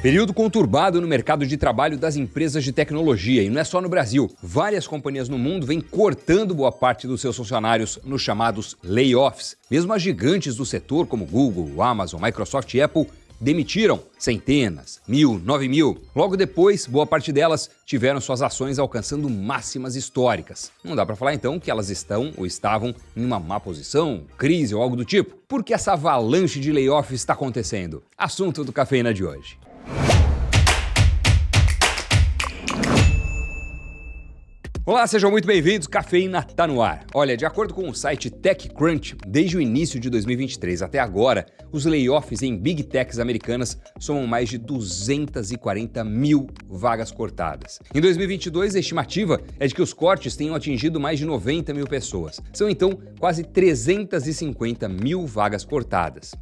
Período conturbado no mercado de trabalho das empresas de tecnologia, e não é só no Brasil. Várias companhias no mundo vêm cortando boa parte dos seus funcionários nos chamados layoffs. Mesmo as gigantes do setor, como Google, Amazon, Microsoft e Apple, demitiram centenas, 1.000, 9.000. Logo depois, boa parte delas tiveram suas ações alcançando máximas históricas. Não dá para falar então que elas estão ou estavam em uma má posição, crise ou algo do tipo. Por que essa avalanche de layoffs está acontecendo? Assunto do Cafeína de hoje. Olá, sejam muito bem-vindos, Cafeína tá no ar. Olha, de acordo com o site TechCrunch, desde o início de 2023 até agora, os layoffs em Big Techs americanas somam mais de 240 mil vagas cortadas. Em 2022, a estimativa é de que os cortes tenham atingido mais de 90 mil pessoas. São então quase 350 mil vagas cortadas.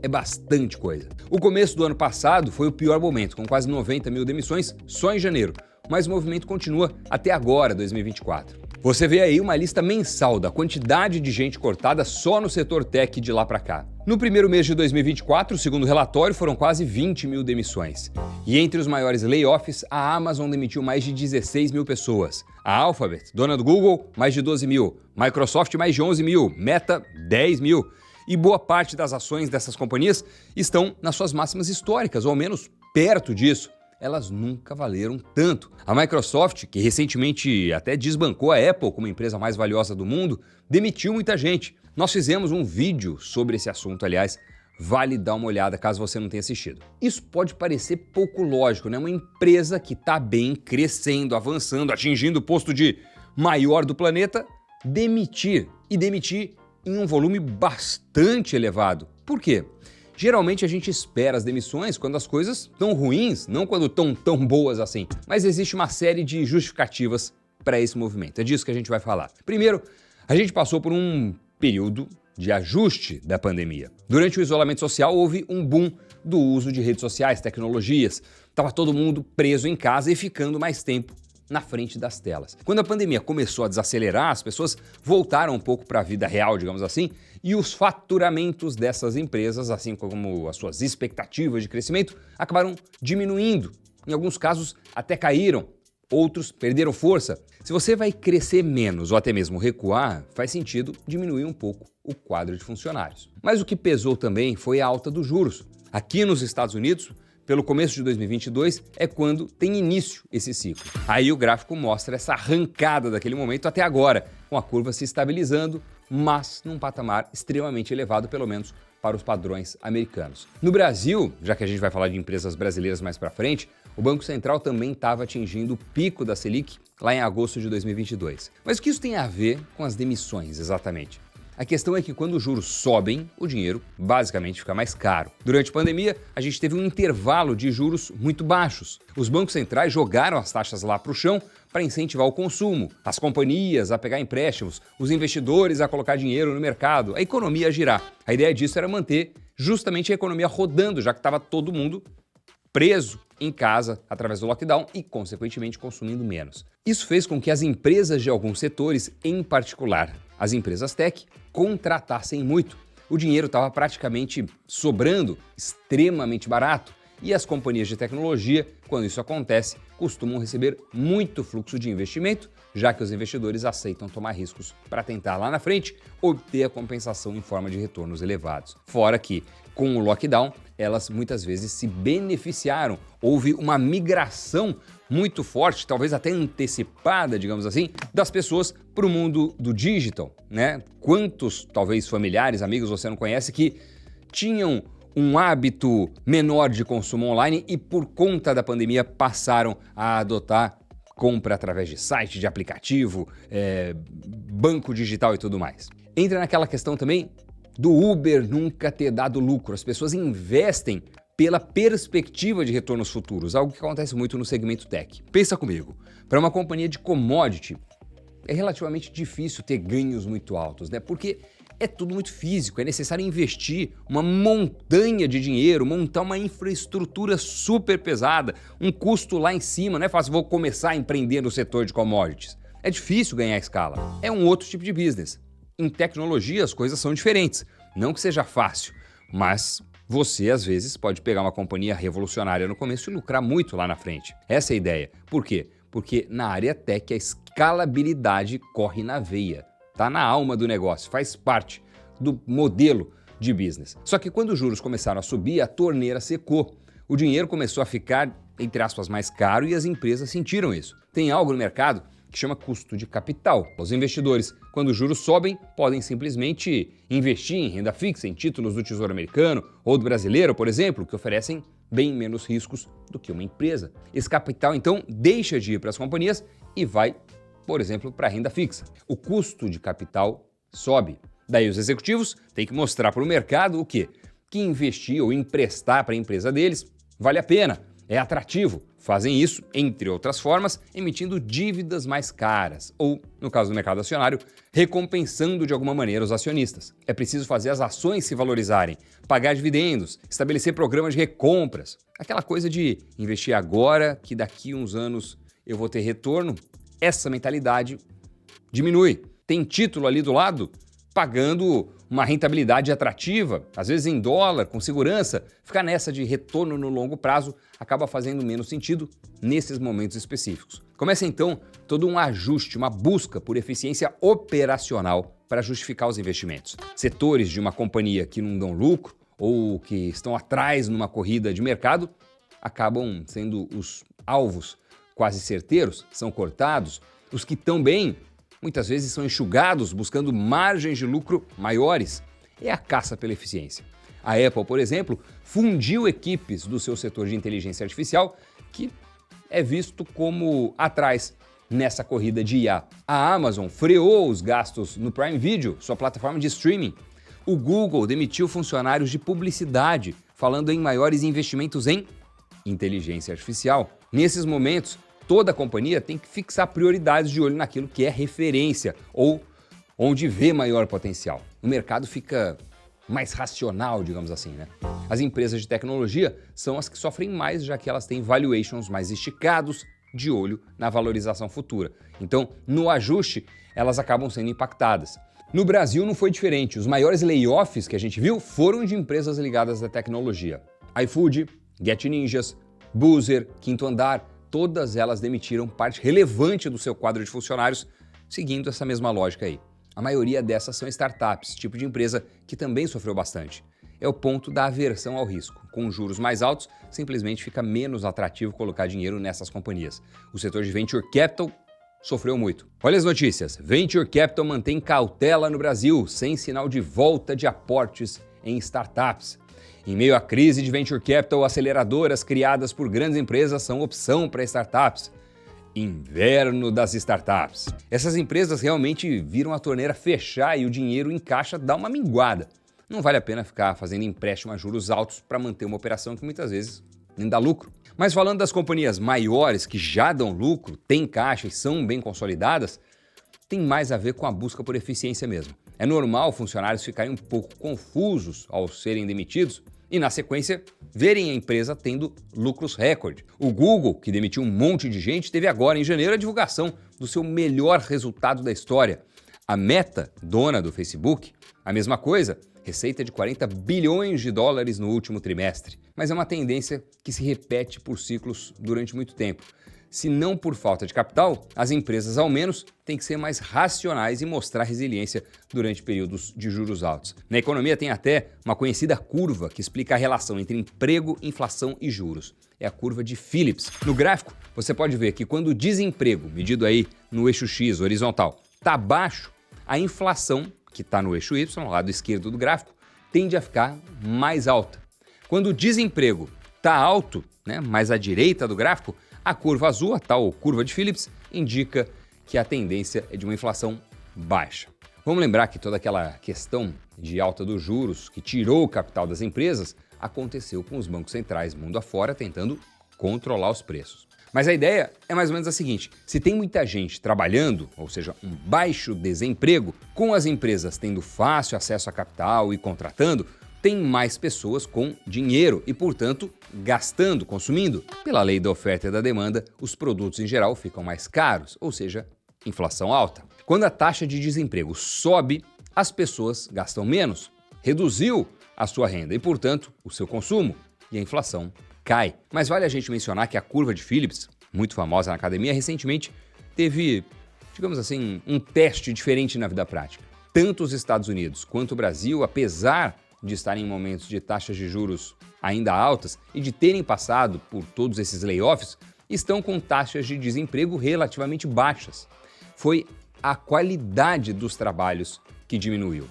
É bastante coisa. O começo do ano passado foi o pior momento, com quase 90 mil demissões só em janeiro. Mas o movimento continua até agora, 2024. Você vê aí uma lista mensal da quantidade de gente cortada só no setor tech de lá para cá. No primeiro mês de 2024, segundo o relatório, foram quase 20 mil demissões. E entre os maiores layoffs, a Amazon demitiu mais de 16 mil pessoas. A Alphabet, dona do Google, mais de 12 mil. Microsoft, mais de 11 mil. Meta, 10 mil. E boa parte das ações dessas companhias estão nas suas máximas históricas, ou ao menos perto disso. Elas nunca valeram tanto. A Microsoft, que recentemente até desbancou a Apple como a empresa mais valiosa do mundo, demitiu muita gente. Nós fizemos um vídeo sobre esse assunto, aliás, vale dar uma olhada caso você não tenha assistido. Isso pode parecer pouco lógico, né? Uma empresa que está bem, crescendo, avançando, atingindo o posto de maior do planeta, demitir em um volume bastante elevado. Por quê? Geralmente a gente espera as demissões quando as coisas estão ruins, não quando estão tão boas assim. Mas existe uma série de justificativas para esse movimento. É disso que a gente vai falar. Primeiro, a gente passou por um período de ajuste da pandemia. Durante o isolamento social houve um boom do uso de redes sociais, tecnologias. Estava todo mundo preso em casa e ficando mais tempo na frente das telas. Quando a pandemia começou a desacelerar, as pessoas voltaram um pouco para a vida real, digamos assim, e os faturamentos dessas empresas, assim como as suas expectativas de crescimento, acabaram diminuindo. Em alguns casos, até caíram, outros perderam força. Se você vai crescer menos ou até mesmo recuar, faz sentido diminuir um pouco o quadro de funcionários. Mas o que pesou também foi a alta dos juros. Aqui nos Estados Unidos, pelo começo de 2022, é quando tem início esse ciclo. Aí o gráfico mostra essa arrancada daquele momento até agora, com a curva se estabilizando, mas num patamar extremamente elevado, pelo menos para os padrões americanos. No Brasil, já que a gente vai falar de empresas brasileiras mais para frente, o Banco Central também estava atingindo o pico da Selic lá em agosto de 2022. Mas o que isso tem a ver com as demissões, exatamente? A questão é que quando os juros sobem, o dinheiro basicamente fica mais caro. Durante a pandemia, a gente teve um intervalo de juros muito baixos. Os bancos centrais jogaram as taxas lá para o chão para incentivar o consumo, as companhias a pegar empréstimos, os investidores a colocar dinheiro no mercado, a economia a girar. A ideia disso era manter justamente a economia rodando, já que estava todo mundo preso em casa através do lockdown e, consequentemente, consumindo menos. Isso fez com que as empresas de alguns setores, em particular as empresas tech, contratassem muito. O dinheiro estava praticamente sobrando, extremamente barato, e as companhias de tecnologia, quando isso acontece, costumam receber muito fluxo de investimento, já que os investidores aceitam tomar riscos para tentar lá na frente obter a compensação em forma de retornos elevados. Fora que, com o lockdown, elas muitas vezes se beneficiaram. Houve uma migração muito forte, talvez até antecipada, digamos assim, das pessoas para o mundo do digital, né? Quantos, talvez familiares, amigos, você não conhece, que tinham um hábito menor de consumo online e por conta da pandemia passaram a adotar compra através de site, de aplicativo, banco digital e tudo mais. Entra naquela questão também do Uber nunca ter dado lucro. As pessoas investem pela perspectiva de retornos futuros, algo que acontece muito no segmento tech. Pensa comigo, para uma companhia de commodity, é relativamente difícil ter ganhos muito altos, né? Porque é tudo muito físico, é necessário investir uma montanha de dinheiro, montar uma infraestrutura super pesada, um custo lá em cima, não é fácil, vou começar a empreender no setor de commodities. É difícil ganhar escala, é um outro tipo de business. Em tecnologia as coisas são diferentes, não que seja fácil, mas Você, às vezes, pode pegar uma companhia revolucionária no começo e lucrar muito lá na frente. Essa é a ideia. Por quê? Porque na área tech a escalabilidade corre na veia. Está na alma do negócio, faz parte do modelo de business. Só que quando os juros começaram a subir, a torneira secou. O dinheiro começou a ficar, entre aspas, mais caro e as empresas sentiram isso. Tem algo no mercado que chama custo de capital. Os investidores, quando os juros sobem, podem simplesmente investir em renda fixa, em títulos do Tesouro Americano ou do brasileiro, por exemplo, que oferecem bem menos riscos do que uma empresa. Esse capital, então, deixa de ir para as companhias e vai, por exemplo, para a renda fixa. O custo de capital sobe. Daí os executivos têm que mostrar para o mercado o quê? Que investir ou emprestar para a empresa deles vale a pena, é atrativo. Fazem isso, entre outras formas, emitindo dívidas mais caras ou, no caso do mercado acionário, recompensando de alguma maneira os acionistas. É preciso fazer as ações se valorizarem, pagar dividendos, estabelecer programas de recompras. Aquela coisa de investir agora que daqui a uns anos eu vou ter retorno. Essa mentalidade diminui. Tem título ali do lado pagando uma rentabilidade atrativa, às vezes em dólar, com segurança. Ficar nessa de retorno no longo prazo acaba fazendo menos sentido nesses momentos específicos. Começa então todo um ajuste, uma busca por eficiência operacional para justificar os investimentos. Setores de uma companhia que não dão lucro ou que estão atrás numa corrida de mercado acabam sendo os alvos quase certeiros, são cortados. Os que estão bem muitas vezes são enxugados buscando margens de lucro maiores. É a caça pela eficiência. A Apple, por exemplo, fundiu equipes do seu setor de inteligência artificial, que é visto como atrás nessa corrida de IA. A Amazon freou os gastos no Prime Video, sua plataforma de streaming. O Google demitiu funcionários de publicidade, falando em maiores investimentos em inteligência artificial. Nesses momentos, toda a companhia tem que fixar prioridades de olho naquilo que é referência ou onde vê maior potencial. O mercado fica mais racional, digamos assim, né? As empresas de tecnologia são as que sofrem mais, já que elas têm valuations mais esticados, de olho na valorização futura. Então, no ajuste, elas acabam sendo impactadas. No Brasil não foi diferente. Os maiores layoffs que a gente viu foram de empresas ligadas à tecnologia. iFood, Get Ninjas, Boozer, Quinto Andar, todas elas demitiram parte relevante do seu quadro de funcionários, seguindo essa mesma lógica aí. A maioria dessas são startups, tipo de empresa que também sofreu bastante. É o ponto da aversão ao risco. Com juros mais altos, simplesmente fica menos atrativo colocar dinheiro nessas companhias. O setor de Venture Capital sofreu muito. Olha as notícias. Venture Capital mantém cautela no Brasil, sem sinal de volta de aportes em startups. Em meio à crise de Venture Capital, aceleradoras criadas por grandes empresas são opção para startups. Inverno das startups. Essas empresas realmente viram a torneira fechar e o dinheiro em caixa dá uma minguada. Não vale a pena ficar fazendo empréstimo a juros altos para manter uma operação que muitas vezes nem dá lucro. Mas falando das companhias maiores que já dão lucro, têm caixa e são bem consolidadas, tem mais a ver com a busca por eficiência mesmo. É normal funcionários ficarem um pouco confusos ao serem demitidos e, na sequência, verem a empresa tendo lucros recorde. O Google, que demitiu um monte de gente, teve agora em janeiro a divulgação do seu melhor resultado da história. A Meta, dona do Facebook, a mesma coisa, receita de 40 bilhões de dólares no último trimestre. Mas é uma tendência que se repete por ciclos durante muito tempo. Se não por falta de capital, as empresas, ao menos, têm que ser mais racionais e mostrar resiliência durante períodos de juros altos. Na economia tem até uma conhecida curva que explica a relação entre emprego, inflação e juros. É a curva de Phillips. No gráfico, você pode ver que quando o desemprego, medido aí no eixo X horizontal, está baixo, a inflação, que está no eixo Y, lado esquerdo do gráfico, tende a ficar mais alta. Quando o desemprego está alto, mais à direita do gráfico, a curva azul, a tal curva de Phillips, indica que a tendência é de uma inflação baixa. Vamos lembrar que toda aquela questão de alta dos juros que tirou o capital das empresas aconteceu com os bancos centrais mundo afora tentando controlar os preços. Mas a ideia é mais ou menos a seguinte: se tem muita gente trabalhando, ou seja, um baixo desemprego, com as empresas tendo fácil acesso a capital e contratando, tem mais pessoas com dinheiro e, portanto, gastando, consumindo. Pela lei da oferta e da demanda, os produtos em geral ficam mais caros, ou seja, inflação alta. Quando a taxa de desemprego sobe, as pessoas gastam menos. Reduziu a sua renda e, portanto, o seu consumo, e a inflação cai. Mas vale a gente mencionar que a curva de Phillips, muito famosa na academia, recentemente teve, digamos assim, um teste diferente na vida prática. Tanto os Estados Unidos quanto o Brasil, apesar de estarem em momentos de taxas de juros ainda altas e de terem passado por todos esses layoffs, estão com taxas de desemprego relativamente baixas. Foi a qualidade dos trabalhos que diminuiu.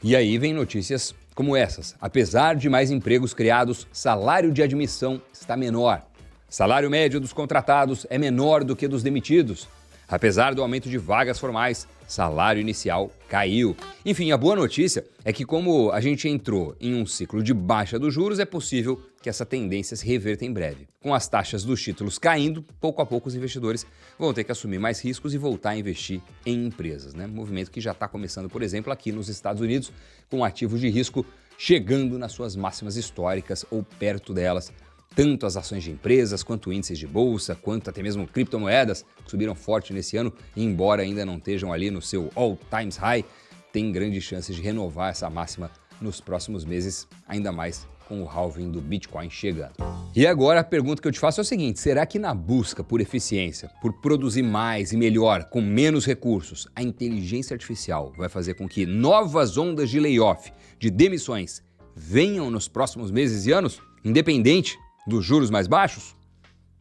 E aí vem notícias como essas. Apesar de mais empregos criados, salário de admissão está menor. Salário médio dos contratados é menor do que dos demitidos. Apesar do aumento de vagas formais, salário inicial caiu. Enfim, a boa notícia é que como a gente entrou em um ciclo de baixa dos juros, é possível que essa tendência se reverta em breve. Com as taxas dos títulos caindo, pouco a pouco os investidores vão ter que assumir mais riscos e voltar a investir em empresas, né? Movimento que já está começando, por exemplo, aqui nos Estados Unidos, com ativos de risco chegando nas suas máximas históricas ou perto delas. Tanto as ações de empresas, quanto índices de bolsa, quanto até mesmo criptomoedas, que subiram forte nesse ano, e embora ainda não estejam ali no seu all-time high, tem grandes chances de renovar essa máxima nos próximos meses, ainda mais com o halving do Bitcoin chegando. E agora a pergunta que eu te faço é o seguinte: será que na busca por eficiência, por produzir mais e melhor, com menos recursos, a inteligência artificial vai fazer com que novas ondas de layoff, de demissões, venham nos próximos meses e anos, independente dos juros mais baixos?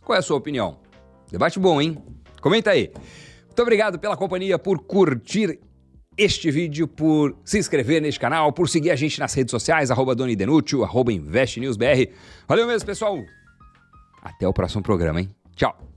Qual é a sua opinião? Debate bom, hein? Comenta aí. Muito obrigado pela companhia, por curtir este vídeo, por se inscrever neste canal, por seguir a gente nas redes sociais, @DoniDenútil, @InvestNewsBR. Valeu mesmo, pessoal. Até o próximo programa, hein? Tchau.